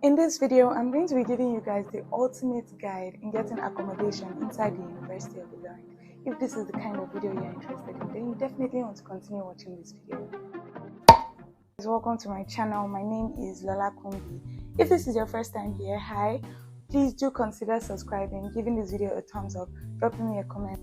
In this video, I'm going to be giving you guys the ultimate guide in getting accommodation inside the University of Ilorin. If this is the kind of video you're interested in, then you definitely want to continue watching this video. Welcome to my channel. My name is Lola Kunbi. If this is your first time here, hi. Please do consider subscribing, giving this video a thumbs up, dropping me a comment.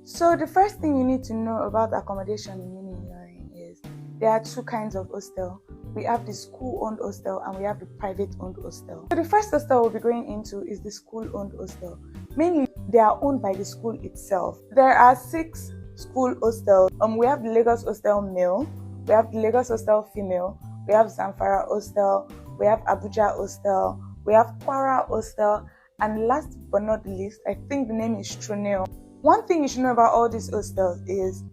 So the first thing you need to know about accommodation in UNILORIN is there are two kinds of hostel. We have the school-owned hostel and we have the private-owned hostel. So the first hostel we'll be going into is the school-owned hostel. Mainly, they are owned by the school itself. There are 6 school hostels. We have the Lagos Hostel Male, we have the Lagos Hostel Female, we have Zamfara Hostel, we have Abuja Hostel, we have Kwara Hostel, and last but not least, I think the name is Troneo. One thing you should know about all these hostels is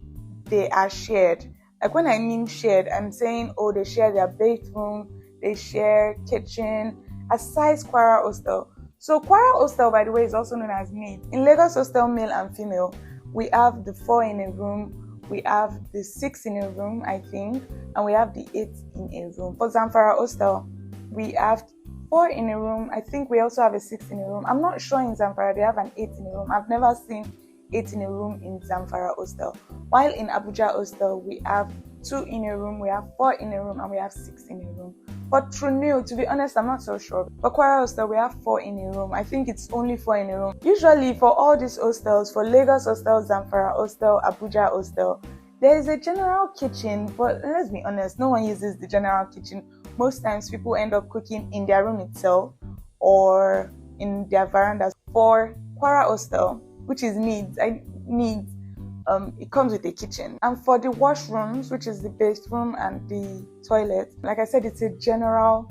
they are shared. Like when I mean shared, I'm saying, oh, they share their bathroom, they share kitchen, aside Kwara Hostel. So Kwara Hostel, by the way, is also known as maid. In Lagos Hostel Male and Female, we have the 4 in a room, we have the 6 in a room, I think, and we have the 8 in a room. For Zamfara Hostel, we have 4 in a room. I think we also have a 6 in a room. I'm not sure in Zamfara they have an 8 in a room. I've never seen 8 in a room in Zamfara Hostel. While in Abuja Hostel, we have 2 in a room, we have 4 in a room, and we have 6 in a room. But Troneo, to be honest, I'm not so sure. For Kwara Hostel, we have 4 in a room. I think it's only 4 in a room. Usually, for all these hostels, for Lagos Hostel, Zamfara Hostel, Abuja Hostel, there is a general kitchen, but let's be honest, no one uses the general kitchen. Most times, people end up cooking in their room itself or in their verandas. For Kwara Hostel, which is needs, it comes with a kitchen. And for the washrooms, which is the bathroom and the toilet, like I said, it's a general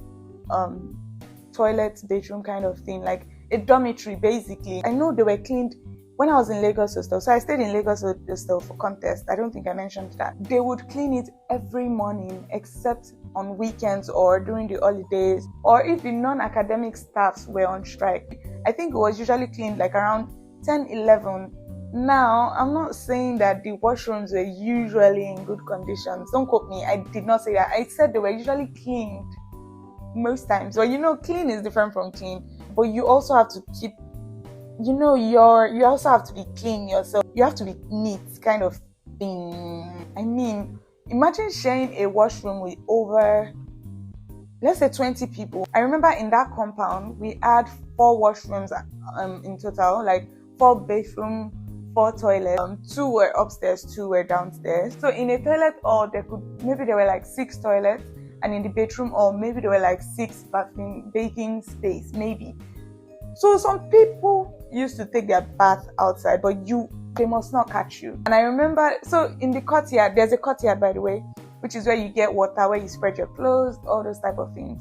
toilet, bedroom kind of thing, like a dormitory basically. I know they were cleaned when I was in Lagos Hostel. So I stayed in Lagos Hostel for contest. I don't think I mentioned that. They would clean it every morning except on weekends or during the holidays, or if the non-academic staffs were on strike. I think it was usually cleaned like around 10, 11. Now, I'm not saying that the washrooms were usually in good conditions. Don't quote me. I did not say that. I said they were usually cleaned most times. But clean is different from clean. But you also have to keep, you also have to be clean yourself. You have to be neat kind of thing. I mean, imagine sharing a washroom with over, let's say 20 people. I remember in that compound, we had 4 washrooms in total, like 4 bathroom, 4 toilets. 2 were upstairs, 2 were downstairs. So in a toilet hall, there were like 6 toilets, and in the bedroom hall, maybe there were like 6 bathing space, maybe. So some people used to take their bath outside, but they must not catch you. And I remember, so in the courtyard, there's a courtyard, by the way, which is where you get water, where you spread your clothes, all those type of things.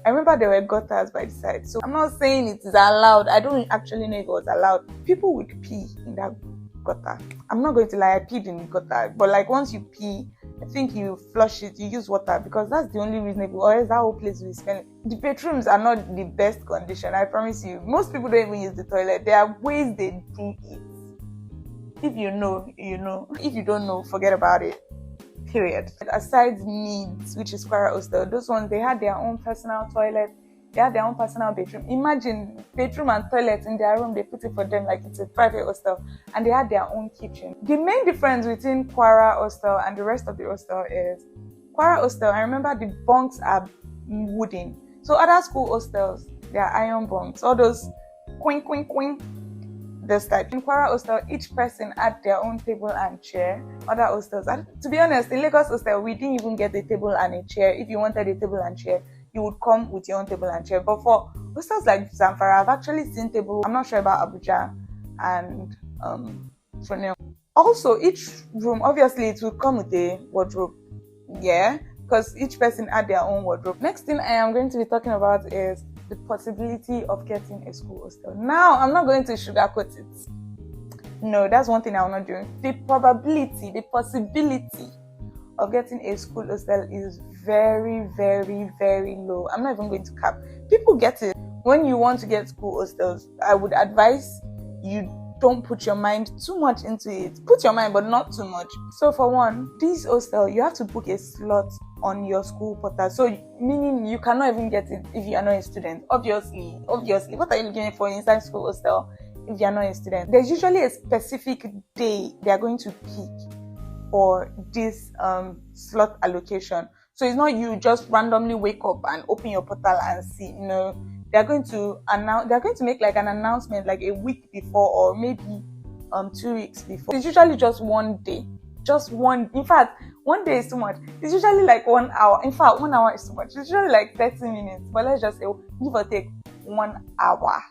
I remember there were gutters by the side. So I'm not saying it is allowed. I don't actually know if it was allowed. People would pee in that gutter. I'm not going to lie, I peed in the gutter. But like once you pee, I think you flush it, you use water because that's the only reasonable, or else that whole place will smell. The bedrooms are not the best condition, I promise you. Most people don't even use the toilet. There are ways they do it. If you know, you know. If you don't know, forget about it. Period. Aside needs, which is Kwara Hostel, those ones, they had their own personal toilet, they had their own personal bedroom. Imagine bedroom and toilet in their room, they put it for them like it's a private hostel, and they had their own kitchen. The main difference between Kwara Hostel and the rest of the hostel is Kwara Hostel, I remember the bunks are wooden. So other school hostels, they are iron bunks, all those quing, this type. In Kwara Hostel, each person had their own table and chair. Other hostels, to be honest, in Lagos Hostel, we didn't even get a table and a chair. If you wanted a table and chair, you would come with your own table and chair. But for hostels like Zamfara, I've actually seen table. I'm not sure about Abuja and Troneo. Also, each room, obviously, it will come with a wardrobe. Yeah, because each person had their own wardrobe. Next thing I am going to be talking about is the possibility of getting a school hostel. Now, I'm not going to sugarcoat it. No, that's one thing I will not do. The possibility of getting a school hostel is very, very, very low. I'm not even going to cap. People get it. When you want to get school hostels, I would advise you don't put your mind too much into it. Put your mind, but not too much. So for one, this hostel, you have to book a slot on your school portal. So meaning you cannot even get it if you are not a student. Obviously, what are you looking for inside school hostel if you are not a student? There's usually a specific day they are going to pick for this slot allocation. So it's not you just randomly wake up and open your portal and see. You know, they're going to make like an announcement like a week before, or maybe 2 weeks before. It's usually just one day. In fact, 1 day is too much. It's usually like 1 hour. In fact, 1 hour is too much. It's usually like 30 minutes. But let's just say, give or take 1 hour.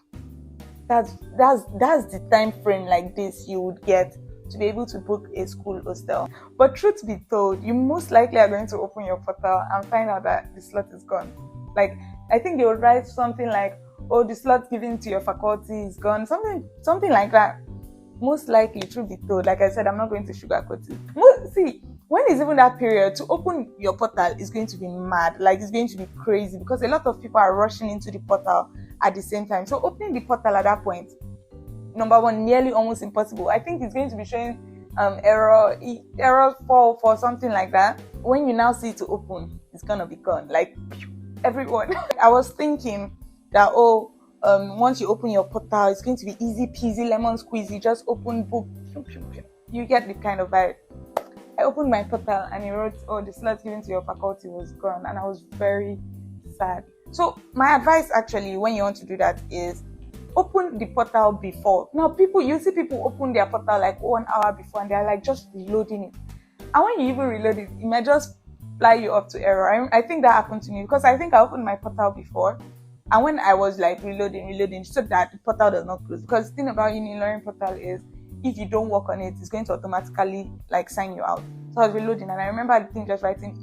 That's the time frame like this you would get to be able to book a school hostel. But truth be told, you most likely are going to open your portal and find out that the slot is gone. Like, I think they would write something like, oh, the slot given to your faculty is gone. Something like that. Most likely, truth be told, like I said, I'm not going to sugarcoat it. See, when it's even that period, to open your portal is going to be mad. Like, it's going to be crazy because a lot of people are rushing into the portal at the same time. So opening the portal at that point, number one, nearly almost impossible. I think it's going to be showing error 4 something like that. When you now see it to open, it's gonna be gone. Like, everyone. I was thinking that once you open your portal, it's going to be easy peasy lemon squeezy. Just open, book. You get the kind of vibe. I opened my portal and it wrote, oh, the slot given to your faculty was gone, and I was very sad. So my advice actually, when you want to do that, is open the portal before. Now you see people open their portal like 1 hour before and they're like just reloading it. And when you even reload it, it might just fly you up to error. I think that happened to me because I think I opened my portal before. And when I was like reloading, so that the portal does not close. Because the thing about UNILORIN portal is, if you don't work on it, it's going to automatically like sign you out. So I was reloading and I remember the thing just writing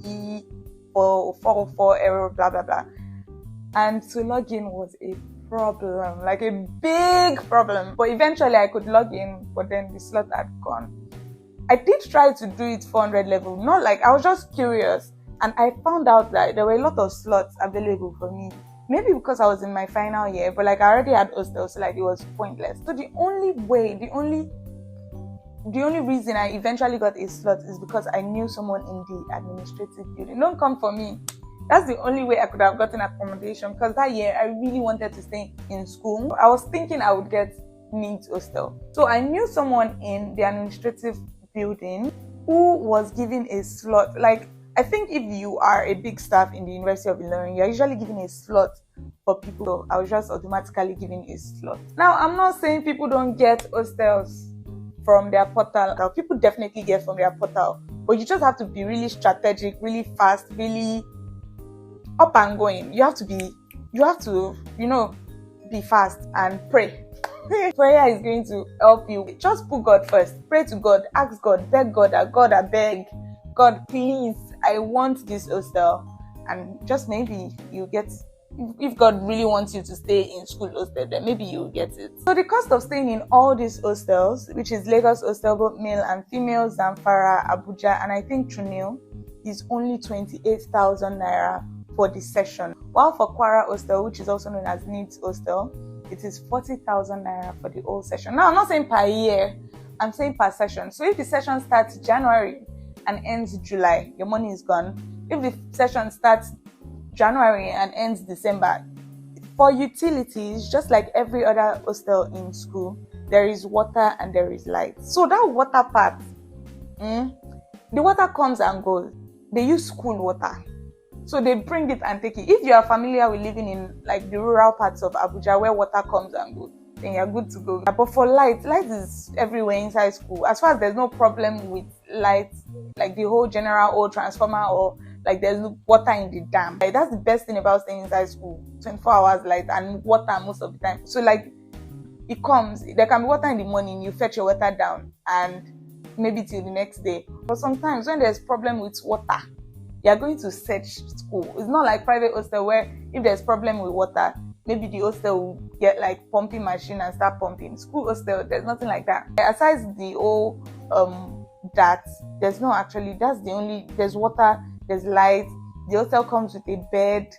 E404 error, blah, blah, blah. And to log in was a problem, like a big problem. But eventually I could log in, but then the slot had gone. I did try to do it 400 level, not like, I was just curious. And I found out that there were a lot of slots available for me. Maybe because I was in my final year, but like I already had hostels, so like it was pointless. So the only reason I eventually got a slot is because I knew someone in the administrative building. Don't come for me. That's the only way I could have gotten accommodation, because that year I really wanted to stay in school. I was thinking I would get needs hostel. So I knew someone in the administrative building who was given a slot. Like, I think if you are a big staff in the University of Ilorin, you're usually given a slot for people. So I was just automatically given a slot. Now, I'm not saying people don't get hostels from their portal. People definitely get from their portal. But you just have to be really strategic, really fast, really up and going. You have to, be fast and pray. Prayer is going to help you. Just put God first. Pray to God. Ask God. Beg God. God, I beg. God, please, I want this hostel. And just maybe you get, if God really wants you to stay in school hostel, then maybe you'll get it. So the cost of staying in all these hostels, which is Lagos hostel, both male and female, Zamfara, Abuja, and I think Trunil, is only 28,000 naira for the session. While for Kwara hostel, which is also known as Needs hostel, it is 40,000 naira for the whole session. Now, I'm not saying per year, I'm saying per session. So if the session starts January and ends July, your money is gone. If the session starts January and ends December, for utilities, just like every other hostel in school, there is water and there is light. So that water part, the water comes and goes. They use school water. So they bring it and take it. If you are familiar with living in like the rural parts of Abuja where water comes and goes, then you're good to go. But for light is everywhere inside school. As far as there's no problem with light, like the whole general old transformer, or like there's no water in the dam. Like, that's the best thing about staying inside school. 24 hours light and water most of the time. So like it comes, there can be water in the morning, you fetch your water down and maybe till the next day. But sometimes when there's problem with water, you're going to search school. It's not like private hostel where if there's problem with water, maybe the hostel will get like pumping machine and start pumping. School hostel, there's nothing like that. Aside the whole that, there's no actually, that's the only, there's water, there's light. The hostel comes with a bed,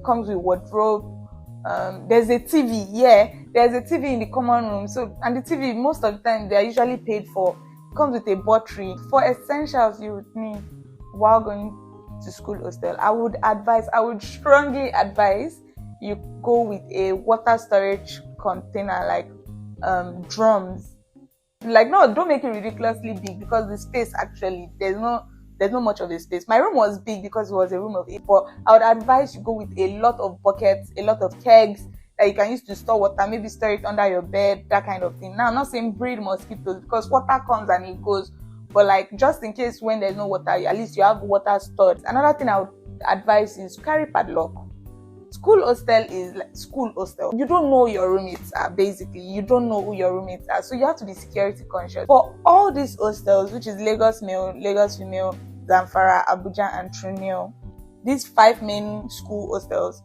comes with wardrobe. There's a TV. Yeah, there's a TV in the common room. So, and the TV, most of the time, they're usually paid for. It comes with a battery. For essentials you would need while going to school hostel, I would strongly advise you go with a water storage container, like drums. Like, no, don't make it ridiculously big, because the space, actually, there's not much of a space. My room was big because it was a room of 8, but I would advise you go with a lot of buckets, a lot of kegs that you can use to store water, maybe store it under your bed, that kind of thing. Now, I'm not saying breed mosquitoes, because water comes and it goes, but like, just in case when there's no water, at least you have water stored. Another thing I would advise is carry padlock. School hostel is like school hostel. You don't know your roommates are, basically. You don't know who your roommates are. So you have to be security conscious. For all these hostels, which is Lagos male, Lagos female, Zamfara, Abuja, and Trinidad, these 5 main school hostels,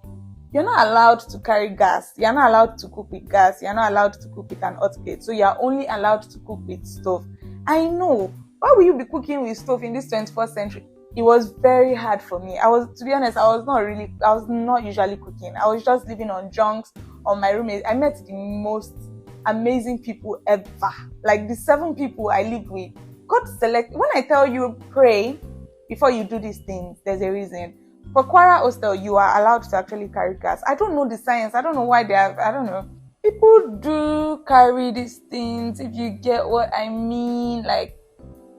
you're not allowed to carry gas. You're not allowed to cook with gas. You're not allowed to cook with an hot plate. So you're only allowed to cook with stove. I know. Why will you be cooking with stove in this 21st century? It was very hard for me. To be honest, I was not usually cooking. I was just living on junks, on my roommates. I met the most amazing people ever. Like, the 7 people I lived with, God select. When I tell you, pray before you do these things, there's a reason. For Kwara Hostel, you are allowed to actually carry gas. I don't know the science. I don't know why I don't know. People do carry these things, if you get what I mean. Like,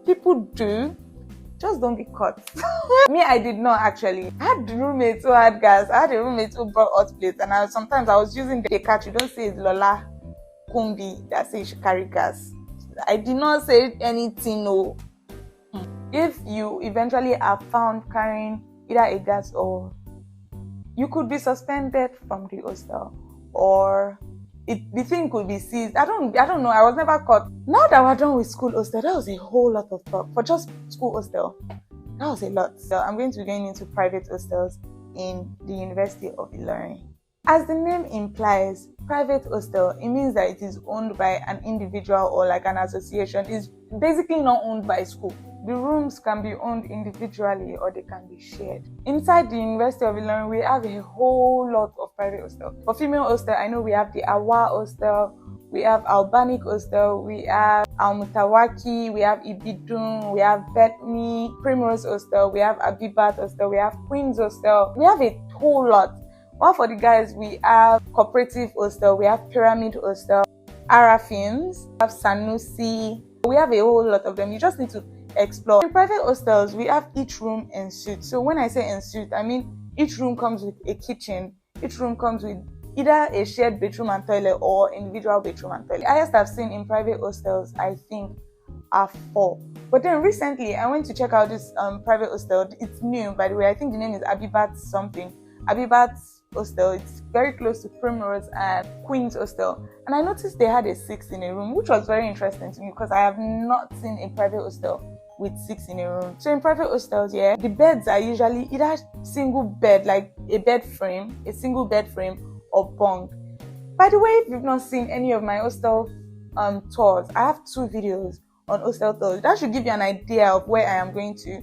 people do. Just don't be caught. Me, I did not actually. I had roommates who had gas. I had a roommate who brought hot plates, and sometimes I was using the catch. You don't say it's Lola Kunbi that says you should carry gas. I did not say anything, no. If you eventually are found carrying either a gas, or you could be suspended from the hostel, or the thing could be seized. I don't know. I was never caught. Now that we're done with school hostel, that was a whole lot of talk. For just school hostel, that was a lot. So I'm going to be going into private hostels in the University of Ilorin. As the name implies, private hostel, it means that it is owned by an individual or like an association. It's basically not owned by school. The rooms can be owned individually or they can be shared. Inside the University of Ilorin, we have a whole lot of private hostels. For female hostel, I know we have the Awa Hostel, we have Albanic Hostel, we have Al-Mutawaki, we have Ibidun, we have Bethany, Primrose Hostel, we have Abibat Hostel, we have Queen's Hostel. We have a whole lot. While for the guys, we have Cooperative Hostel, we have Pyramid Hostel, Arafins, we have Sanusi. We have a whole lot of them. You just need to explore. In private hostels, we have each room en suite. So when I say en suite, I mean each room comes with a kitchen. Each room comes with either a shared bedroom and toilet or individual bedroom and toilet. The highest I've seen in private hostels, I think, are 4. But then recently, I went to check out this private hostel. It's new, by the way. I think the name is Abibat something. Abibat Hostel. It's very close to Primrose and Queen's Hostel. And I noticed they had a 6 in a room, which was very interesting to me because I have not seen a private hostel with 6 in a room. So in private hostels, yeah, the beds are usually either single bed, like a single bed frame, or bunk. By the way, if you've not seen any of my hostel tours, I have 2 videos on hostel tours. That should give you an idea of where I am going to.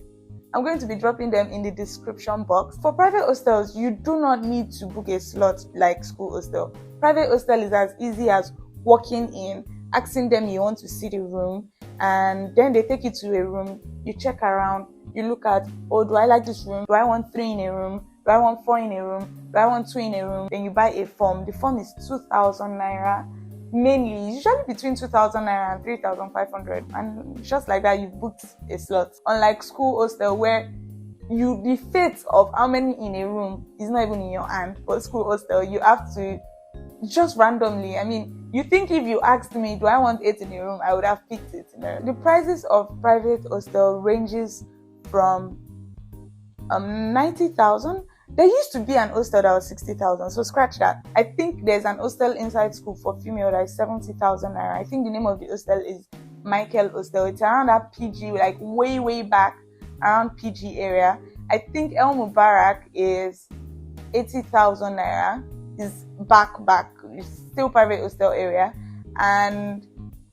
I'm going to be dropping them in the description box. For private hostels, you do not need to book a slot like school hostel. Private hostel is as easy as walking in, asking them you want to see the room, and then they take you to a room. You check around, you look at, oh, do I like this room? Do I want 3 in a room? Do I want 4 in a room? Do I want 2 in a room? Then you buy a form. The form is 2,000 naira. Mainly, usually between 2,000 naira and 3,500, and just like that, you've booked a slot. Unlike school hostel, where the fate of how many in a room is not even in your hand. For school hostel, you have to just randomly. I mean, you think if you asked me, do I want 8 in a room, I would have picked it. The prices of private hostel ranges from 90,000. There used to be an hostel that was 60,000, so scratch that. I think there's an hostel inside school for female that is 70,000 naira. I think the name of the hostel is Michael Hostel. It's around that PG, like way back around PG area. I think El Mubarak is 80,000 naira. Is back. It's still private hostel area, and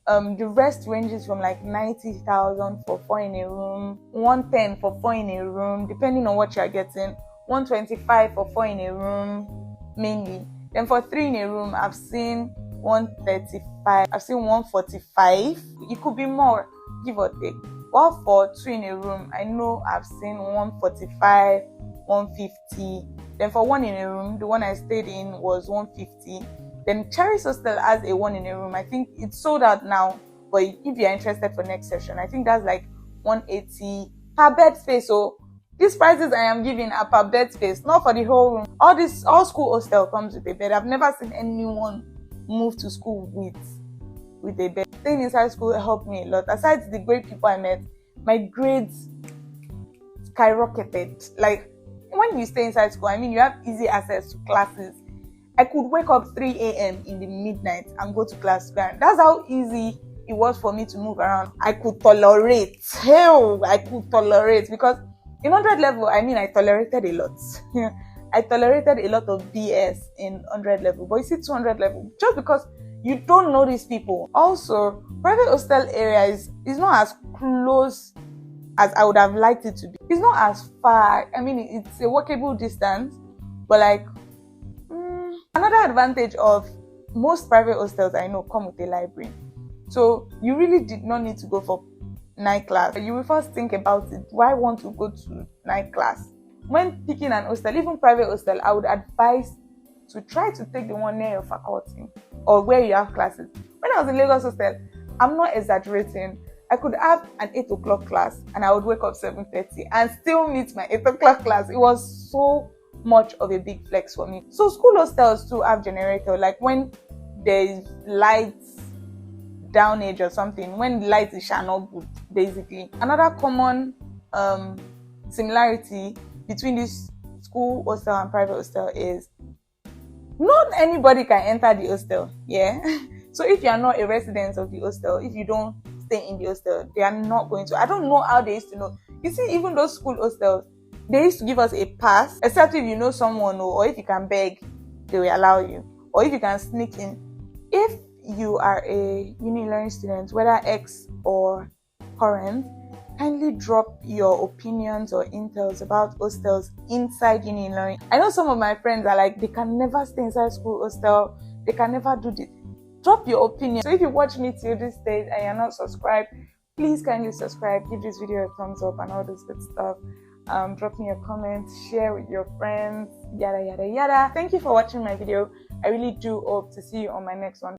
the rest ranges from like 90,000 for 4 in a room, 110 for 4 in a room, depending on what you're getting. 125 for 4 in a room, mainly. Then for 3 in a room, I've seen 135. I've seen 145. It could be more, give or take. While for 2 in a room, I know I've seen 145, 150. Then for 1 in a room, the one I stayed in was 150. Then Cherry's Hostel has a 1 in a room. I think it's sold out now, but if you're interested for next session, I think that's like 180 per bed space. So these prices I am giving are per bed space, not for the whole room. All school hostel comes with a bed. I've never seen anyone move to school with a bed. Staying inside school helped me a lot. Aside the great people I met, my grades skyrocketed. Like, when you stay inside school, I mean, you have easy access to classes. I could wake up 3 a.m. in the midnight and go to class. That's how easy it was for me to move around. I could tolerate. Hell, I could tolerate, because in 100 level, I mean, I tolerated a lot. I tolerated a lot of BS in 100 level. But you see 200 level, just because you don't know these people. Also, private hostel area is not as close as I would have liked it to be. It's not as far. I mean, it's a walkable distance, but like, another advantage of most private hostels I know come with a library. So you really did not need to go for night class. You will first think about it. Why want to go to night class? When picking an hostel, even private hostel, I would advise to try to take the one near your faculty or where you have classes. When I was in Lagos hostel, I'm not exaggerating, I could have an 8 o'clock class and I would wake up 7:30 and still meet my 8 o'clock class. It was so much of a big flex for me. So school hostels too have generator, like when there is lights downage or something, when the light is shine good, basically. Another common similarity between this school hostel and private hostel is not anybody can enter the hostel. Yeah. So if you are not a resident of the hostel, if you don't stay in the hostel, they are not going to. I don't know how they used to know. You see, even those school hostels, they used to give us a pass, except if you know someone, or if you can beg, they will allow you, or if you can sneak in. If you are a UNILORIN student, whether ex or current, kindly drop your opinions or intels about hostels inside UNILORIN. I know some of my friends are like, they can never stay inside school hostel, they can never do this. Drop your opinion. So if you watch me till this stage and you're not subscribed, please kindly subscribe, give this video a thumbs up and all this good stuff. Drop me your comments, share with your friends, yada yada yada. Thank you for watching my video. I really do hope to see you on my next one.